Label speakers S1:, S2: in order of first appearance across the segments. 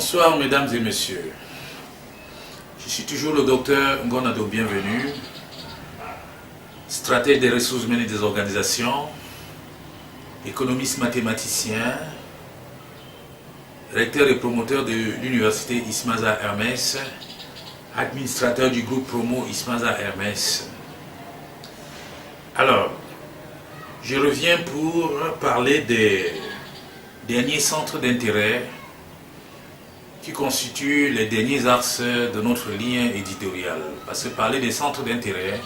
S1: Bonsoir mesdames et messieurs. Je suis toujours le docteur Ngonado Bienvenu, stratège des ressources humaines et des organisations, économiste mathématicien, recteur et promoteur de l'université Ismaza Hermès, administrateur du groupe promo Ismaza Hermès. Alors, je reviens pour parler des derniers centres d'intérêt qui constituent les derniers axes de notre ligne éditoriale. Parce que parler des centres d'intérêt,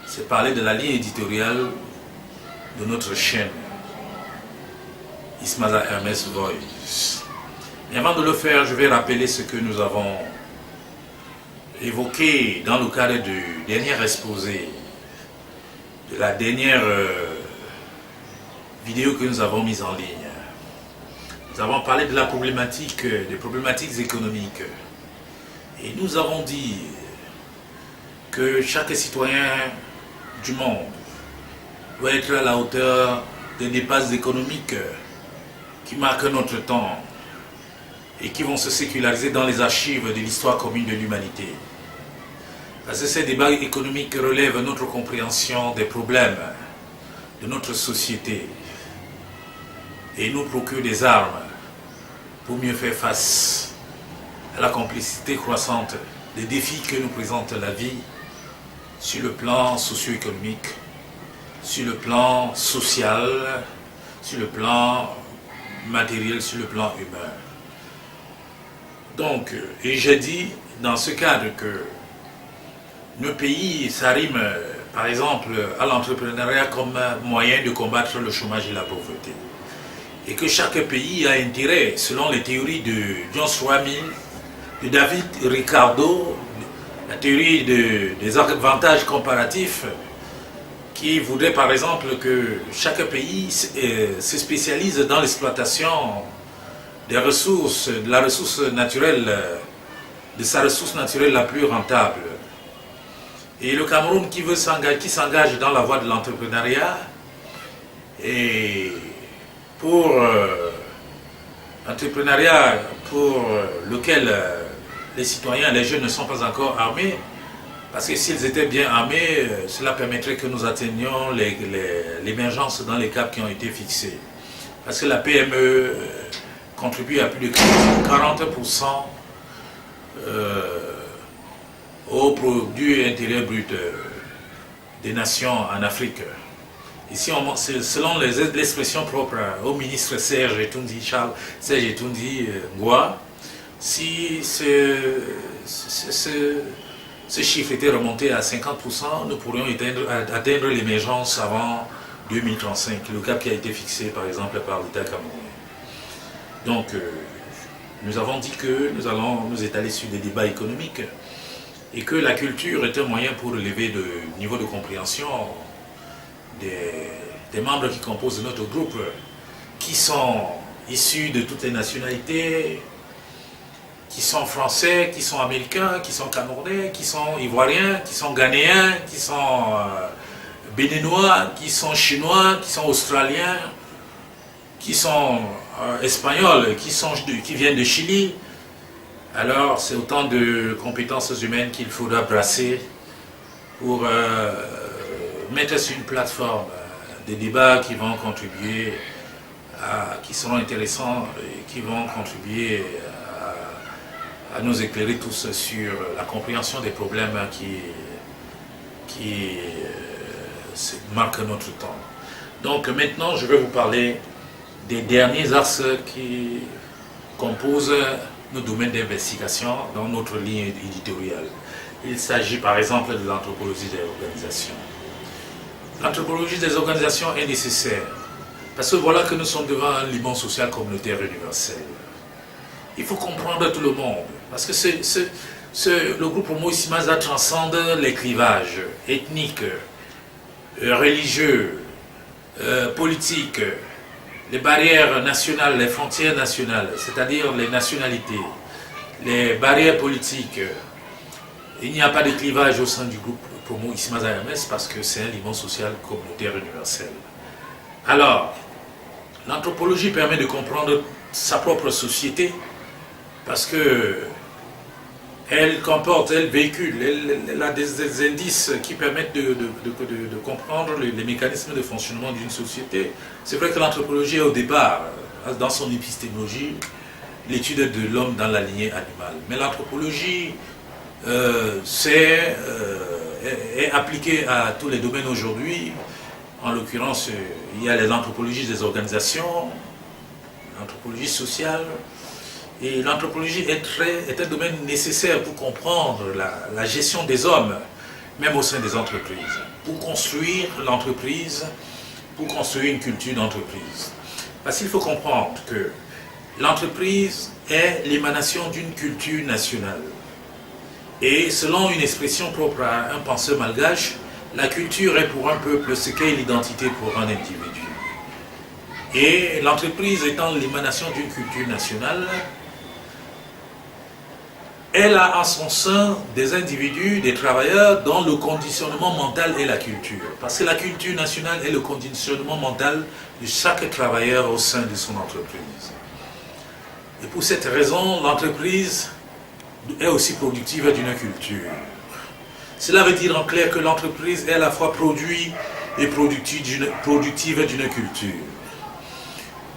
S1: c'est parler de la ligne éditoriale de notre chaîne, Ismaza Hermès Voice. Mais avant de le faire, je vais rappeler ce que nous avons évoqué dans le cadre du dernier exposé, de la dernière vidéo que nous avons mise en ligne. Nous avons parlé de la problématique, des problématiques économiques. Et nous avons dit que chaque citoyen du monde doit être à la hauteur des dépasses économiques qui marquent notre temps et qui vont se séculariser dans les archives de l'histoire commune de l'humanité. Parce que ces débats économiques relèvent notre compréhension des problèmes de notre société et nous procurent des armes pour mieux faire face à la complexité croissante des défis que nous présente la vie sur le plan socio-économique, sur le plan social, sur le plan matériel, sur le plan humain. Donc, et j'ai dit dans ce cadre que nos pays s'arriment par exemple à l'entrepreneuriat comme moyen de combattre le chômage et la pauvreté. Et que chaque pays a intérêt, selon les théories de John Stuart Mill, de David Ricardo, la théorie des avantages comparatifs, qui voudrait par exemple que chaque pays se spécialise dans l'exploitation des ressources, de la ressource naturelle, de sa ressource naturelle la plus rentable. Et le Cameroun qui s'engage dans la voie de l'entrepreneuriat, et pour l'entrepreneuriat pour lequel les citoyens, les jeunes ne sont pas encore armés, parce que s'ils étaient bien armés, cela permettrait que nous atteignions l'émergence dans les caps qui ont été fixés. Parce que la PME contribue à plus de 40% au produit intérieur brut des nations en Afrique. Ici, selon l'expression propre au ministre Serge Etoundi, Charles Serge Etoundi Ngoa, si ce chiffre était remonté à 50%, nous pourrions atteindre l'émergence avant 2035, le cap qui a été fixé par exemple par l'État camerounais. Donc, nous avons dit que nous allons nous étaler sur des débats économiques et que la culture est un moyen pour relever le niveau de compréhension des membres qui composent notre groupe, qui sont issus de toutes les nationalités, qui sont français, qui sont américains, qui sont camerounais, qui sont ivoiriens, qui sont ghanéens, qui sont béninois, qui sont chinois, qui sont australiens, qui sont espagnols, qui viennent de Chili. Alors c'est autant de compétences humaines qu'il faudra brasser pour mettre sur une plateforme des débats qui vont contribuer, qui seront intéressants et qui vont contribuer à nous éclairer tous sur la compréhension des problèmes qui marquent notre temps. Donc maintenant, je vais vous parler des derniers axes qui composent nos domaines d'investigation dans notre ligne éditoriale. Il s'agit par exemple de l'anthropologie des organisations. L'anthropologie des organisations est nécessaire parce que voilà que nous sommes devant un limon social communautaire universel. Il faut comprendre tout le monde parce que le groupe Homo Ismaza transcende les clivages ethniques, religieux, politiques, les barrières nationales, les frontières nationales, c'est-à-dire les nationalités, les barrières politiques. Il n'y a pas de clivage au sein du groupe Promo Ismaza Hermès parce que c'est un limon social communautaire universel. Alors, l'anthropologie permet de comprendre sa propre société parce que elle comporte, elle véhicule, elle a des indices qui permettent de comprendre les mécanismes de fonctionnement d'une société. C'est vrai que l'anthropologie est au départ, dans son épistémologie, l'étude de l'homme dans la lignée animale. Mais l'anthropologie est appliquée à tous les domaines aujourd'hui. En l'occurrence, il y a l'anthropologie des organisations, l'anthropologie sociale. Et l'anthropologie est un domaine nécessaire pour comprendre la gestion des hommes, même au sein des entreprises, pour construire l'entreprise, pour construire une culture d'entreprise. Parce qu'il faut comprendre que l'entreprise est l'émanation d'une culture nationale. Et selon une expression propre à un penseur malgache, la culture est pour un peuple ce qu'est l'identité pour un individu. Et l'entreprise étant l'émanation d'une culture nationale, elle a en son sein des individus, des travailleurs dont le conditionnement mental est la culture. Parce que la culture nationale est le conditionnement mental de chaque travailleur au sein de son entreprise. Et pour cette raison, l'entreprise est aussi productive d'une culture. Cela veut dire en clair que l'entreprise est à la fois produit et productive d'une culture.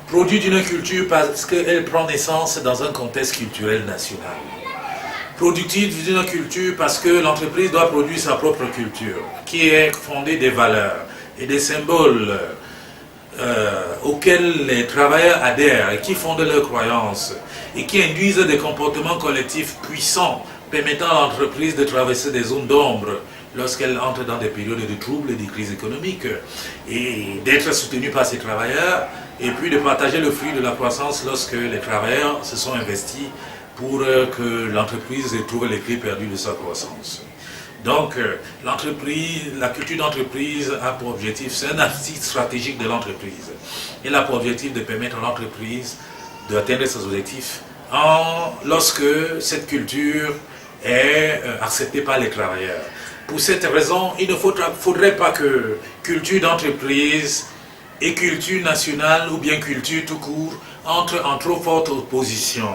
S1: Produit d'une culture parce qu'elle prend naissance dans un contexte culturel national. Productive d'une culture parce que l'entreprise doit produire sa propre culture, qui est fondée des valeurs et des symboles auxquels les travailleurs adhèrent et qui fondent leurs croyances et qui induisent des comportements collectifs puissants permettant à l'entreprise de traverser des zones d'ombre lorsqu'elle entre dans des périodes de troubles et de crises économiques et d'être soutenue par ses travailleurs et puis de partager le fruit de la croissance lorsque les travailleurs se sont investis pour que l'entreprise trouve les clés perdues de sa croissance. Donc, l'entreprise, la culture d'entreprise a pour objectif, c'est un axe stratégique de l'entreprise. Elle a pour objectif de permettre à l'entreprise d'atteindre ses objectifs lorsque cette culture est acceptée par les travailleurs. Pour cette raison, il ne faudrait pas que culture d'entreprise et culture nationale ou bien culture tout court entrent en trop forte opposition.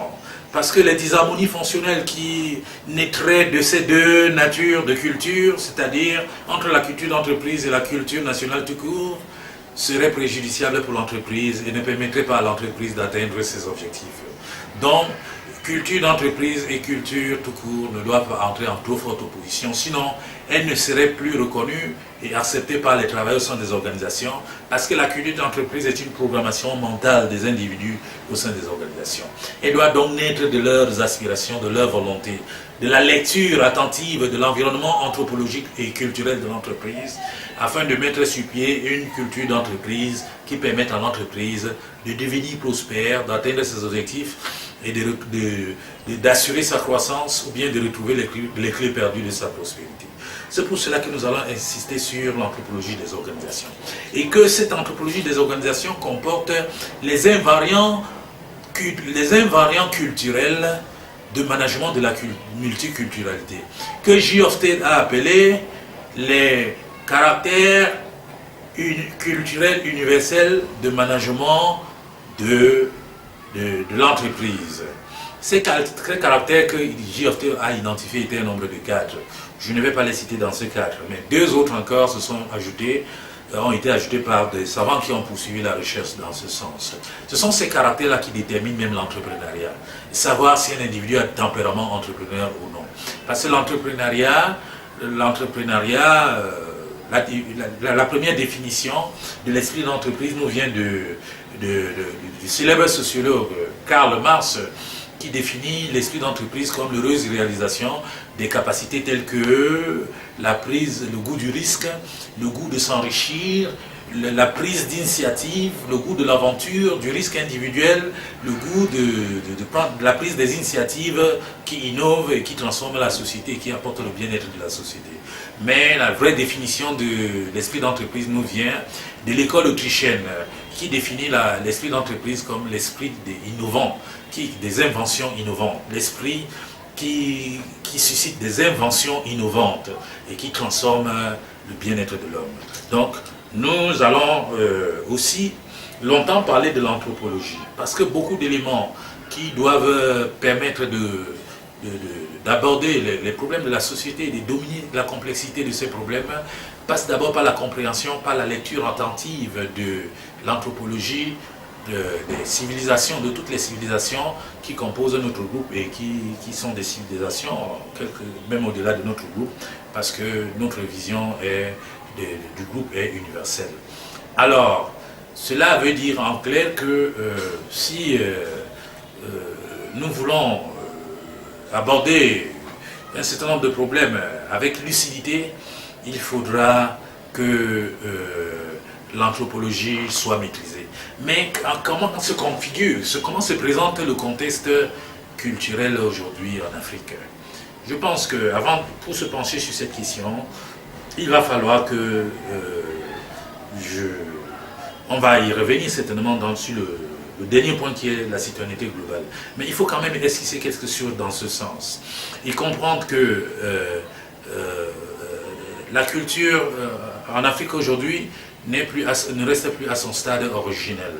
S1: Parce que les disharmonies fonctionnelles qui naîtraient de ces deux natures de culture, c'est-à-dire entre la culture d'entreprise et la culture nationale tout court, seraient préjudiciables pour l'entreprise et ne permettraient pas à l'entreprise d'atteindre ses objectifs. Donc, culture d'entreprise et culture tout court ne doivent pas entrer en trop forte opposition, sinon elles ne seraient plus reconnues et acceptées par les travailleurs au sein des organisations, parce que la culture d'entreprise est une programmation mentale des individus au sein des organisations. Elle doit donc naître de leurs aspirations, de leur volonté, de la lecture attentive de l'environnement anthropologique et culturel de l'entreprise, afin de mettre sur pied une culture d'entreprise qui permette à l'entreprise de devenir prospère, d'atteindre ses objectifs et d'assurer sa croissance ou bien de retrouver les clés perdues de sa prospérité. C'est pour cela que nous allons insister sur l'anthropologie des organisations. Et que cette anthropologie des organisations comporte les invariants culturels de management de la multiculturalité, que J. Hofstede a appelé les caractères culturels universels de management de l'entreprise. Ces caractères que J. Hofstede a identifiés étaient un nombre de 4. Je ne vais pas les citer dans ces 4, mais 2 autres encore ont été ajoutés par des savants qui ont poursuivi la recherche dans ce sens. Ce sont ces caractères-là qui déterminent même l'entrepreneuriat. Savoir si un individu a un tempérament entrepreneur ou non. Parce que l'entrepreneuriat, la première définition de l'esprit d'entreprise nous vient du célèbre sociologue Karl Marx, qui définit l'esprit d'entreprise comme l'heureuse réalisation des capacités telles que le goût du risque, le goût de s'enrichir, la prise d'initiative, le goût de l'aventure, du risque individuel, le goût de prendre la prise des initiatives qui innovent et qui transforment la société et qui apportent le bien-être de la société. Mais la vraie définition de l'esprit d'entreprise nous vient de l'école autrichienne qui définit l'esprit d'entreprise comme l'esprit innovant, des inventions innovantes, l'esprit qui suscite des inventions innovantes et qui transforme le bien-être de l'homme. Donc, nous allons aussi longtemps parler de l'anthropologie, parce que beaucoup d'éléments qui doivent permettre d'aborder les problèmes de la société et de dominer la complexité de ces problèmes passent d'abord par la compréhension, par la lecture attentive de l'anthropologie, des civilisations, de toutes les civilisations qui composent notre groupe et qui sont des civilisations, même au-delà de notre groupe, parce que notre vision du groupe est universelle. Alors, cela veut dire en clair que si nous voulons aborder un certain nombre de problèmes avec lucidité, il faudra que l'anthropologie soit maîtrisée. Mais comment se configure, comment se présente le contexte culturel aujourd'hui en Afrique? Je pense qu'avant, pour se pencher sur cette question, il va falloir que on va y revenir certainement sur le dernier point qui est la citoyenneté globale. Mais il faut quand même esquisser quelque chose dans ce sens. Et comprendre que la culture en Afrique aujourd'hui ne reste plus à son stade originel.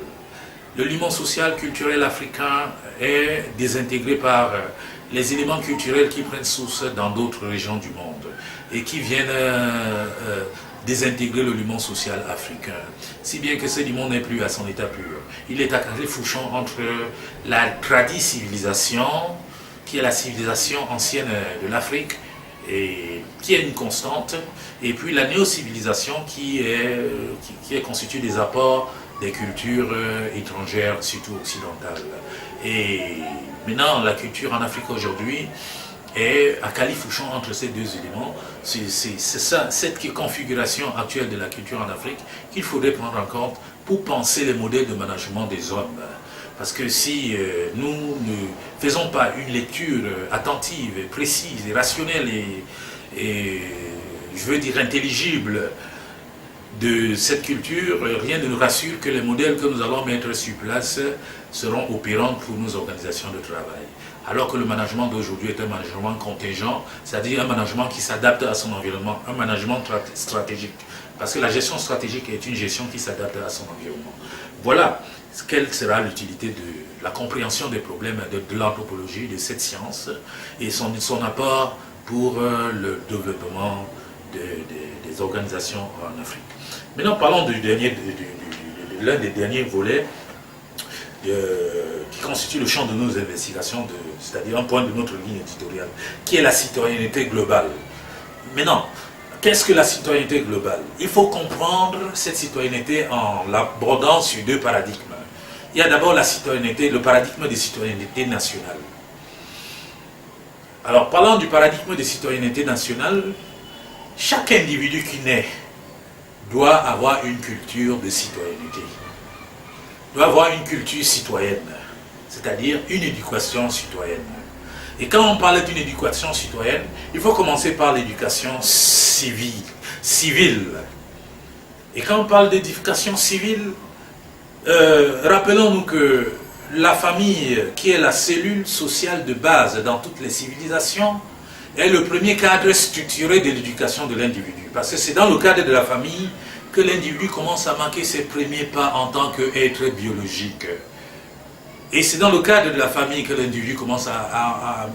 S1: Le lien social culturel africain est désintégré par les éléments culturels qui prennent source dans d'autres régions du monde et qui viennent désintégrer le lien social africain. Si bien que ce lien n'est plus à son état pur. Il est à carré-fouchon entre la civilisation, qui est la civilisation ancienne de l'Afrique, et qui est une constante, et puis la néo-civilisation qui est constituée des apports des cultures étrangères, surtout occidentales. Et maintenant, la culture en Afrique aujourd'hui est à califourchon entre ces deux éléments. C'est ça, cette configuration actuelle de la culture en Afrique qu'il faudrait prendre en compte pour penser les modèles de management des hommes. Parce que si nous ne faisons pas une lecture attentive, précise, et rationnelle et je veux dire intelligible de cette culture, rien ne nous rassure que les modèles que nous allons mettre sur place seront opérants pour nos organisations de travail. Alors que le management d'aujourd'hui est un management contingent, c'est-à-dire un management qui s'adapte à son environnement, un management stratégique. Parce que la gestion stratégique est une gestion qui s'adapte à son environnement. Voilà quelle sera l'utilité de la compréhension des problèmes de l'anthropologie, de cette science, et son apport pour le développement des organisations en Afrique. Maintenant, parlons de l'un des derniers volets qui constitue le champ de nos investigations, c'est-à-dire un point de notre ligne éditoriale, qui est la citoyenneté globale. Maintenant, qu'est-ce que la citoyenneté globale? Il faut comprendre cette citoyenneté en l'abordant sur deux paradigmes. Il y a d'abord la citoyenneté, le paradigme des citoyennetés nationales. Alors, parlant du paradigme des citoyennetés nationales, chaque individu qui naît doit avoir une culture de citoyenneté, doit avoir une culture citoyenne, c'est-à-dire une éducation citoyenne. Et quand on parle d'une éducation citoyenne, il faut commencer par l'éducation civile. Et quand on parle d'éducation civile, rappelons-nous que la famille, qui est la cellule sociale de base dans toutes les civilisations, est le premier cadre structuré de l'éducation de l'individu. Parce que c'est dans le cadre de la famille que l'individu commence à marquer ses premiers pas en tant qu'être biologique. Et c'est dans le cadre de la famille que l'individu commence à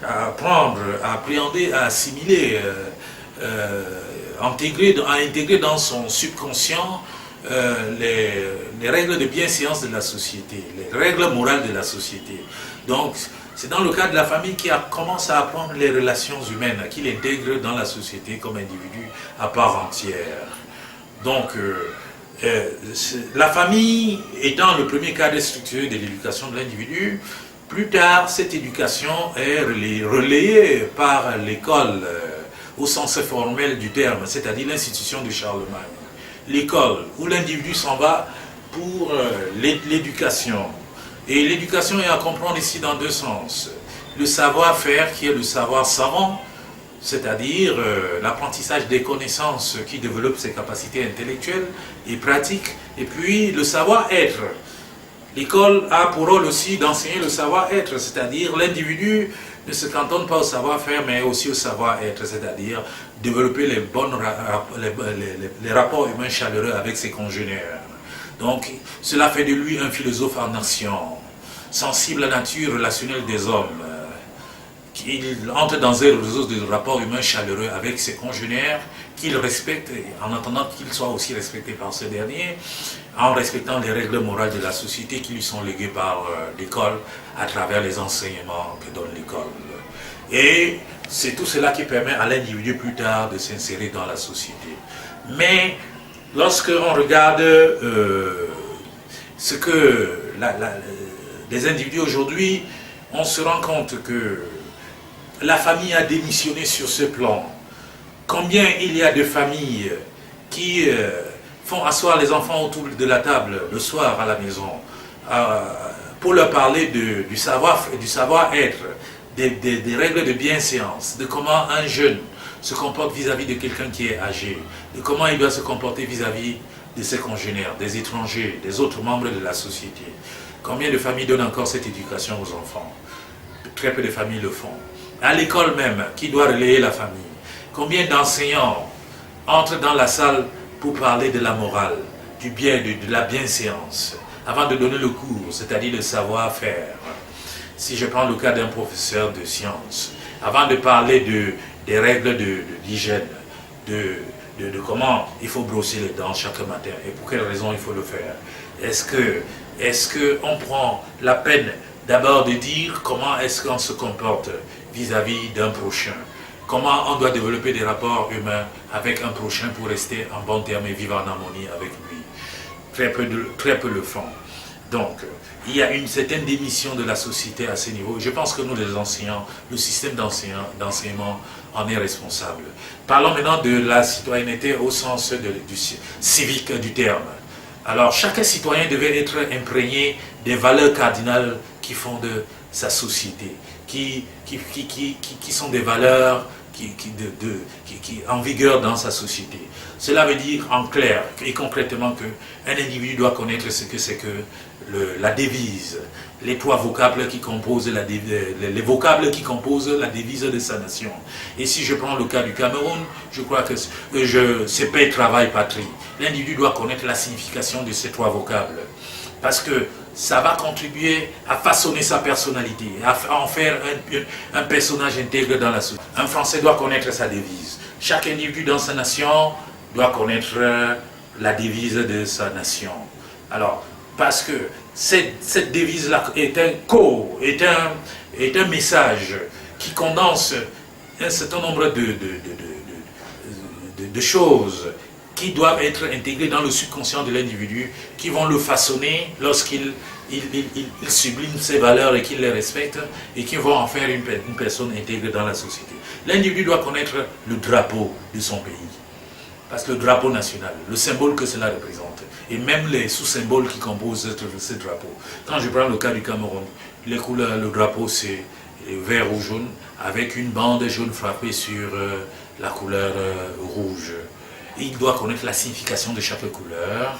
S1: apprendre, à appréhender, à assimiler, à intégrer dans son subconscient les règles de bienséance de la société, les règles morales de la société. Donc, c'est dans le cadre de la famille qu'il commence à apprendre les relations humaines, qu'il intègre dans la société comme individu à part entière. Donc, la famille étant le premier cadre structuré de l'éducation de l'individu, plus tard, cette éducation est relayée par l'école au sens formel du terme, c'est-à-dire l'institution de Charlemagne. L'école, où l'individu s'en va pour l'éducation. Et l'éducation est à comprendre ici dans deux sens. Le savoir-faire qui est le savoir savant, c'est-à-dire l'apprentissage des connaissances qui développent ses capacités intellectuelles et pratiques, et puis le savoir-être. L'école a pour rôle aussi d'enseigner le savoir-être, c'est-à-dire l'individu ne se cantonne pas au savoir-faire, mais aussi au savoir-être, c'est-à-dire développer les rapports humains chaleureux avec ses congénères. Donc, cela fait de lui un philosophe en action. sensible à la nature relationnelle des hommes, qu'il entre dans un réseau de rapports humains chaleureux avec ses congénères, qu'il respecte, en attendant qu'il soit aussi respecté par ces derniers, en respectant les règles morales de la société qui lui sont léguées par l'école à travers les enseignements que donne l'école. Et c'est tout cela qui permet à l'individu plus tard de s'insérer dans la société. Mais lorsque on regarde ce que les individus aujourd'hui, on se rend compte que la famille a démissionné sur ce plan. Combien il y a de familles qui font asseoir les enfants autour de la table le soir à la maison pour leur parler du savoir-être, des règles de bienséance, de comment un jeune se comporte vis-à-vis de quelqu'un qui est âgé, de comment il doit se comporter vis-à-vis de ses congénères, des étrangers, des autres membres de la société. Combien de familles donnent encore cette éducation aux enfants? Très peu de familles le font. À l'école même, qui doit relayer la famille? Combien d'enseignants entrent dans la salle pour parler de la morale, du bien, de la bienséance, avant de donner le cours, c'est-à-dire le savoir-faire? Si je prends le cas d'un professeur de sciences, avant de parler des règles d'hygiène, de comment il faut brosser les dents chaque matin et pour quelles raisons il faut le faire, est-ce qu'on prend la peine d'abord de dire comment est-ce qu'on se comporte vis-à-vis d'un prochain? Comment on doit développer des rapports humains avec un prochain pour rester en bon terme et vivre en harmonie avec lui? Très peu le font. Donc, il y a une certaine démission de la société à ce niveau. Je pense que nous, les enseignants, le système d'enseignement en est responsable. Parlons maintenant de la citoyenneté au sens du civique du terme. Alors, chaque citoyen devait être imprégné des valeurs cardinales qui fondent sa société, qui sont des valeurs en vigueur dans sa société. Cela veut dire en clair et concrètement qu'un individu doit connaître ce que c'est que la devise, les trois vocables qui composent les vocables qui composent la devise de sa nation. Et si je prends le cas du Cameroun, je crois que c'est paix, travail, patrie. L'individu doit connaître la signification de ces trois vocables. Parce que ça va contribuer à façonner sa personnalité, à en faire un personnage intègre dans la société. Un Français doit connaître sa devise. Chaque individu dans sa nation doit connaître la devise de sa nation. Alors, parce que cette devise-là est un message qui condense un certain nombre de choses qui doivent être intégrées dans le subconscient de l'individu, qui vont le façonner lorsqu'il sublime ses valeurs et qu'il les respecte, et qui vont en faire une personne intégrée dans la société. L'individu doit connaître le drapeau de son pays, parce que le drapeau national, le symbole que cela représente, et même les sous-symboles qui composent ce drapeau. Quand je prends le cas du Cameroun, les couleurs, le drapeau c'est vert ou jaune, avec une bande jaune frappée sur la couleur rouge. Il doit connaître la signification de chaque couleur.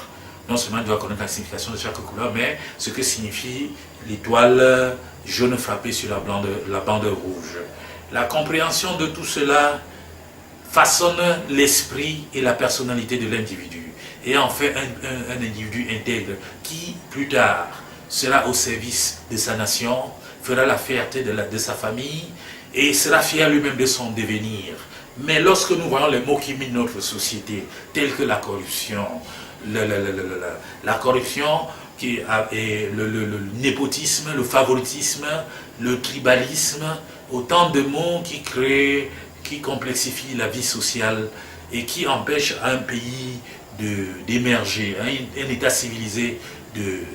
S1: Non seulement il doit connaître la signification de chaque couleur, mais ce que signifie l'étoile jaune frappée sur la bande rouge. La compréhension de tout cela façonne l'esprit et la personnalité de l'individu et en fait un individu intègre qui, plus tard, sera au service de sa nation, fera la fierté de sa famille et sera fier lui-même de son devenir. Mais lorsque nous voyons les mots qui minent notre société, tels que la corruption, la corruption et le népotisme, le favoritisme, le tribalisme, autant de mots qui complexifient la vie sociale et qui empêchent un pays d'émerger, un État civilisé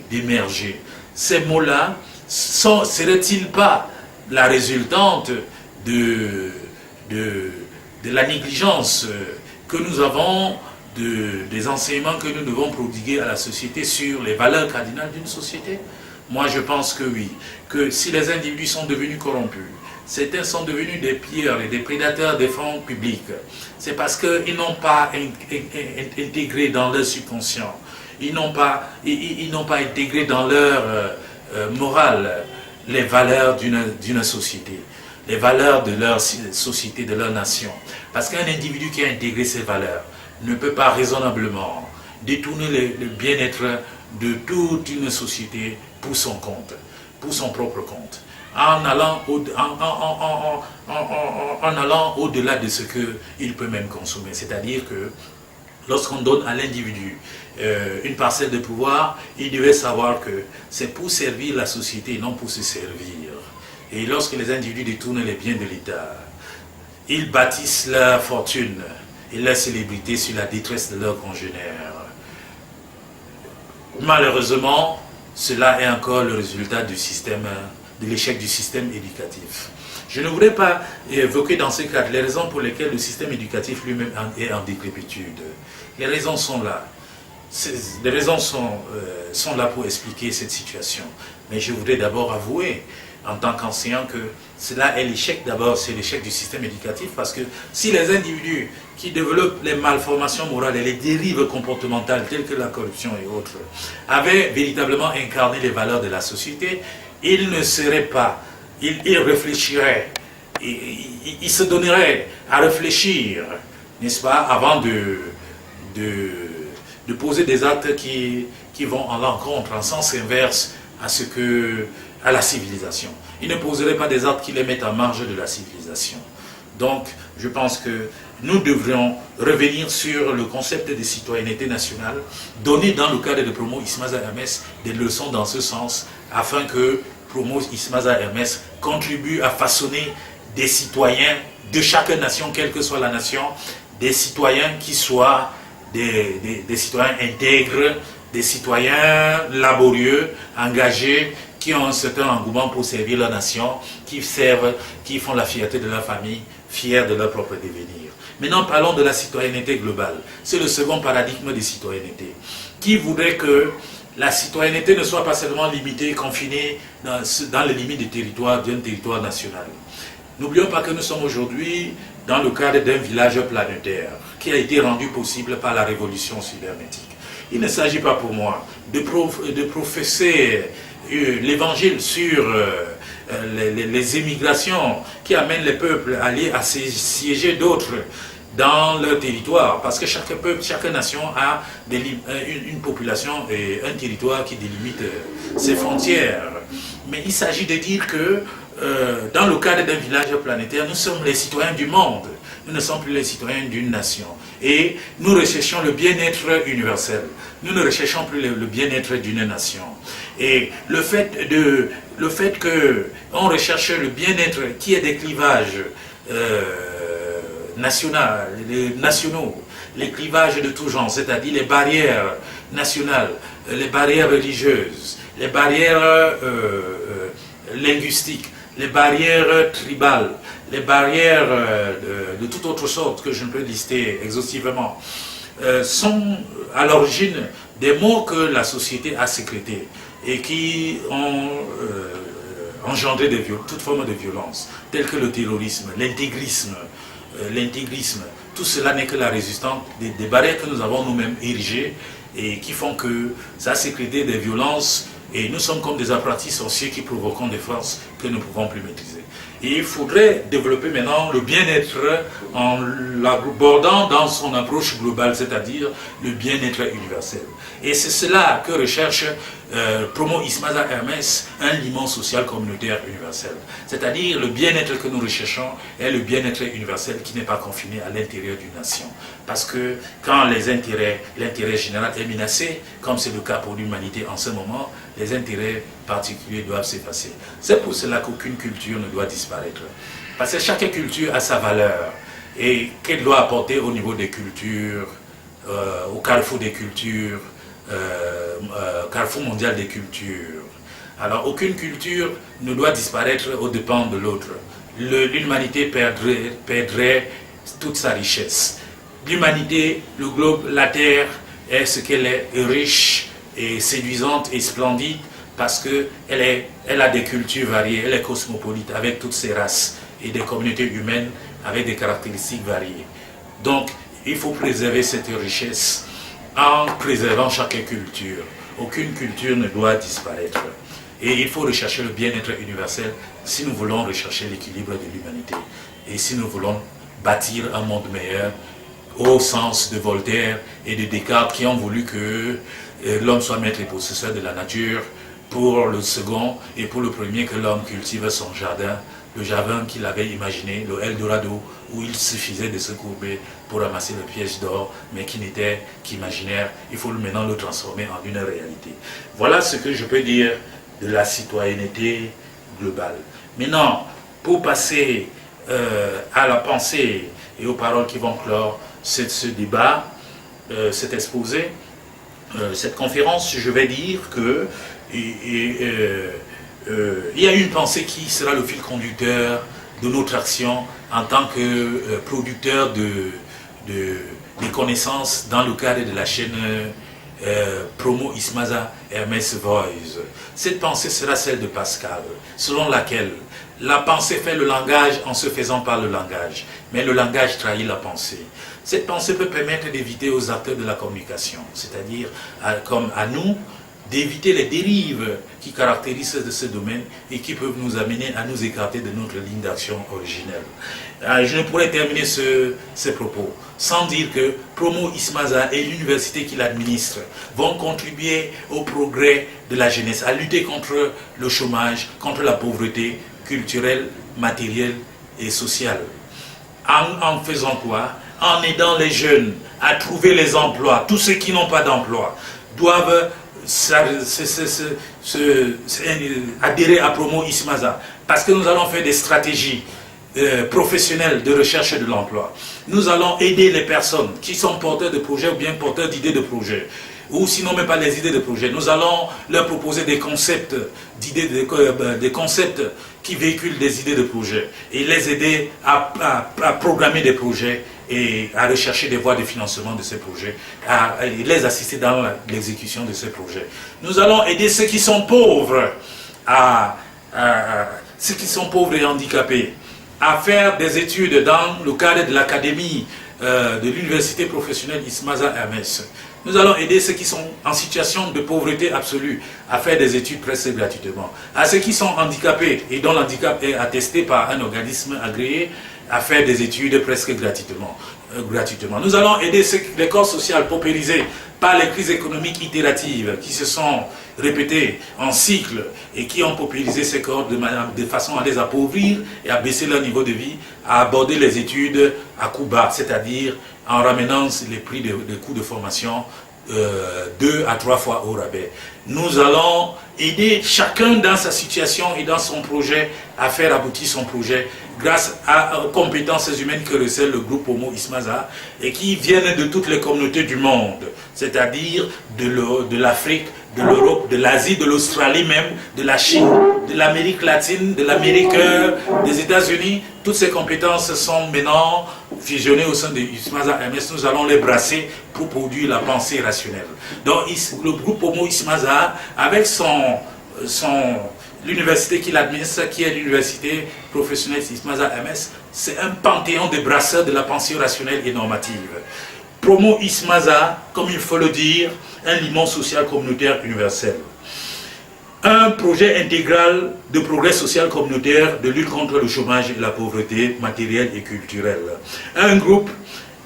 S1: d'émerger. Ces mots-là, seraient-ils pas la résultante de la négligence que nous avons, des enseignements que nous devons prodiguer à la société sur les valeurs cardinales d'une société? Moi, je pense que oui. Que si les individus sont devenus corrompus, certains sont devenus des pilleurs et des prédateurs des fonds publics, c'est parce qu'ils n'ont pas intégré dans leur subconscient, ils n'ont pas intégré dans leur morale les valeurs d'une société, les valeurs de leur société, de leur nation. Parce qu'un individu qui a intégré ces valeurs ne peut pas raisonnablement détourner le bien-être de toute une société pour son compte. pour son propre compte, en allant au-delà de ce qu'il peut même consommer. C'est-à-dire que lorsqu'on donne à l'individu une parcelle de pouvoir, il devait savoir que c'est pour servir la société et non pour se servir. Et lorsque les individus détournent les biens de l'État, ils bâtissent leur fortune et leur célébrité sur la détresse de leurs congénères. Malheureusement, cela est encore le résultat du système, de l'échec du système éducatif. Je ne voudrais pas évoquer dans ce cadre les raisons pour lesquelles le système éducatif lui-même est en décrépitude. Les raisons sont là. Les raisons sont là pour expliquer cette situation. Mais je voudrais d'abord avouer, en tant qu'enseignant, que cela est l'échec d'abord, c'est l'échec du système éducatif, parce que si les individus qui développent les malformations morales et les dérives comportementales telles que la corruption et autres avaient véritablement incarné les valeurs de la société, ils ne seraient pas, ils réfléchiraient, ils se donneraient à réfléchir, n'est-ce pas, avant de poser des actes qui vont en l'encontre, en sens inverse à la civilisation. Ils ne poseraient pas des actes qui les mettent en marge de la civilisation. Donc, je pense que nous devrions revenir sur le concept de citoyenneté nationale, donner dans le cadre de Promo Ismaza Hermès des leçons dans ce sens, afin que Promo Ismaza Hermès contribue à façonner des citoyens de chaque nation, quelle que soit la nation, des citoyens qui soient des citoyens intègres, des citoyens laborieux, engagés, qui ont un certain engouement pour servir leur nation, qui font la fierté de leur famille, fiers de leur propre devenir. Maintenant, parlons de la citoyenneté globale. C'est le second paradigme de citoyenneté, qui voudrait que la citoyenneté ne soit pas seulement limitée, confinée dans les limites d'un territoire national. N'oublions pas que nous sommes aujourd'hui dans le cadre d'un village planétaire qui a été rendu possible par la révolution cybernétique. Il ne s'agit pas pour moi de professer l'évangile sur les émigrations qui amènent les peuples à aller à siéger d'autres dans leur territoire, parce que chaque peuple, chaque nation a une population et un territoire qui délimite ses frontières. Mais il s'agit de dire que dans le cadre d'un village planétaire, nous sommes les citoyens du monde, nous ne sommes plus les citoyens d'une nation. Et nous recherchons le bien-être universel, nous ne recherchons plus le bien-être d'une nation. Et le fait qu'on recherche le bien-être qui est des clivages nationaux, les clivages de tout genre, c'est-à-dire les barrières nationales, les barrières religieuses, les barrières linguistiques, les barrières tribales, les barrières de toute autre sorte que je ne peux lister exhaustivement, sont à l'origine des maux que la société a sécrétés et qui ont engendré toute forme de violence, telles que le terrorisme, l'intégrisme, tout cela n'est que la résistance des barrières que nous avons nous-mêmes érigées et qui font que ça a sécrété des violences et nous sommes comme des apprentis sorciers qui provoquons des forces que nous ne pouvons plus maîtriser. Et il faudrait développer maintenant le bien-être en l'abordant dans son approche globale, c'est-à-dire le bien-être universel. Et c'est cela que recherche Promo Ismaza Hermès, un liment social communautaire universel. C'est-à-dire le bien-être que nous recherchons est le bien-être universel qui n'est pas confiné à l'intérieur d'une nation. Parce que quand l'intérêt général est menacé, comme c'est le cas pour l'humanité en ce moment, les intérêts particuliers doivent s'effacer. C'est pour cela qu'aucune culture ne doit disparaître. Parce que chaque culture a sa valeur et qu'elle doit apporter au niveau des cultures, au carrefour des cultures, carrefour mondial des cultures. Alors aucune culture ne doit disparaître aux dépens de l'autre. L'humanité perdrait toute sa richesse. L'humanité, le globe, la Terre est ce qu'elle est, riche et séduisante et splendide parce qu'elle a des cultures variées, elle est cosmopolite avec toutes ses races et des communautés humaines avec des caractéristiques variées. Donc il faut préserver cette richesse en préservant chaque culture. Aucune culture ne doit disparaître. Et il faut rechercher le bien-être universel si nous voulons rechercher l'équilibre de l'humanité. Et si nous voulons bâtir un monde meilleur au sens de Voltaire et de Descartes qui ont voulu que l'homme soit maître et possesseur de la nature pour le second et pour le premier que l'homme cultive son jardin, le jardin qu'il avait imaginé, le Eldorado, où il suffisait de se courber pour ramasser le piège d'or, mais qui n'était qu'imaginaire. Il faut maintenant le transformer en une réalité. Voilà ce que je peux dire de la citoyenneté globale. Maintenant, pour passer à la pensée et aux paroles qui vont clore ce débat, cet exposé, cette conférence, je vais dire que il y a une pensée qui sera le fil conducteur de notre action en tant que producteur des connaissances dans le cadre de la chaîne Promo Ismaza Hermès Voice. Cette pensée sera celle de Pascal, selon laquelle la pensée fait le langage en se faisant par le langage, mais le langage trahit la pensée. Cette pensée peut permettre d'éviter aux acteurs de la communication, c'est-à-dire comme à nous, d'éviter les dérives qui caractérisent ce domaine et qui peuvent nous amener à nous écarter de notre ligne d'action originelle. Je ne pourrais terminer ces propos sans dire que Promo Ismaza et l'université qui l'administre vont contribuer au progrès de la jeunesse, à lutter contre le chômage, contre la pauvreté culturelle, matérielle et sociale. En faisant quoi? En aidant les jeunes à trouver les emplois. Tous ceux qui n'ont pas d'emploi doivent adhérer à Promo Ismaza, parce que nous allons faire des stratégies professionnelles de recherche de l'emploi. Nous allons aider les personnes qui sont porteurs de projets ou bien porteurs d'idées de projets, ou sinon même pas les idées de projets. Nous allons leur proposer des concepts des concepts qui véhiculent des idées de projets et les aider à programmer des projets et à rechercher des voies de financement de ces projets, à les assister dans l'exécution de ces projets. Nous allons aider ceux qui sont pauvres, ceux qui sont pauvres et handicapés, à faire des études dans le cadre de l'académie de l'université professionnelle Ismaza Hermès. Nous allons aider ceux qui sont en situation de pauvreté absolue à faire des études presque gratuitement. À ceux qui sont handicapés et dont l'handicap est attesté par un organisme agréé à faire des études presque gratuitement. Nous allons aider les corps sociaux paupérisés par les crises économiques itératives qui se sont répétées en cycle et qui ont paupérisé ces corps de façon à les appauvrir et à baisser leur niveau de vie, à aborder les études à coût bas, c'est-à-dire en ramenant les prix des coûts de formation 2 à 3 fois au rabais. Nous allons aider chacun dans sa situation et dans son projet à faire aboutir son projet grâce aux compétences humaines que recèle le groupe Promo Ismaza et qui viennent de toutes les communautés du monde, c'est-à-dire de l'Afrique, de l'Europe, de l'Asie, de l'Australie même, de la Chine, de l'Amérique latine, de l'Amérique, des États-Unis. Toutes ces compétences sont maintenant fusionnées au sein de Ismaza Hermès. Nous allons les brasser pour produire la pensée rationnelle. Donc le groupe Promo Ismaza, avec l'université qui l'administre, qui est l'université professionnelle Ismaza Hermès, c'est un panthéon de brasseurs de la pensée rationnelle et normative. Promo Ismaza, comme il faut le dire, un limon social communautaire universel. Un projet intégral de progrès social communautaire, de lutte contre le chômage et la pauvreté matérielle et culturelle. Un groupe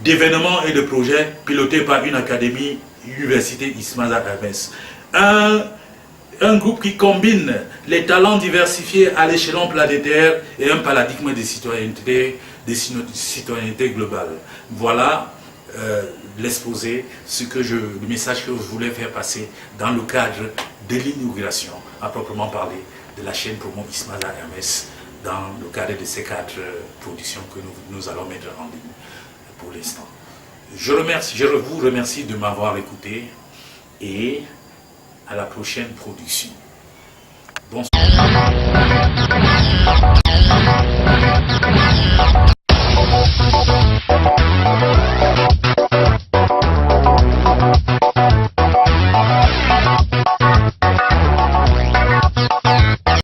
S1: d'événements et de projets piloté par une académie, université Ismaza Hermès. Un groupe qui combine les talents diversifiés à l'échelon planétaire et un paradigme de citoyenneté globale. Voilà l'exposé, le message que je voulais faire passer dans le cadre de l'inauguration, à proprement parler, de la chaîne Promo Ismaza Hermès, dans le cadre de ces 4 productions que nous allons mettre en ligne pour l'instant. Je vous remercie de m'avoir écouté et à la prochaine production. Bonsoir.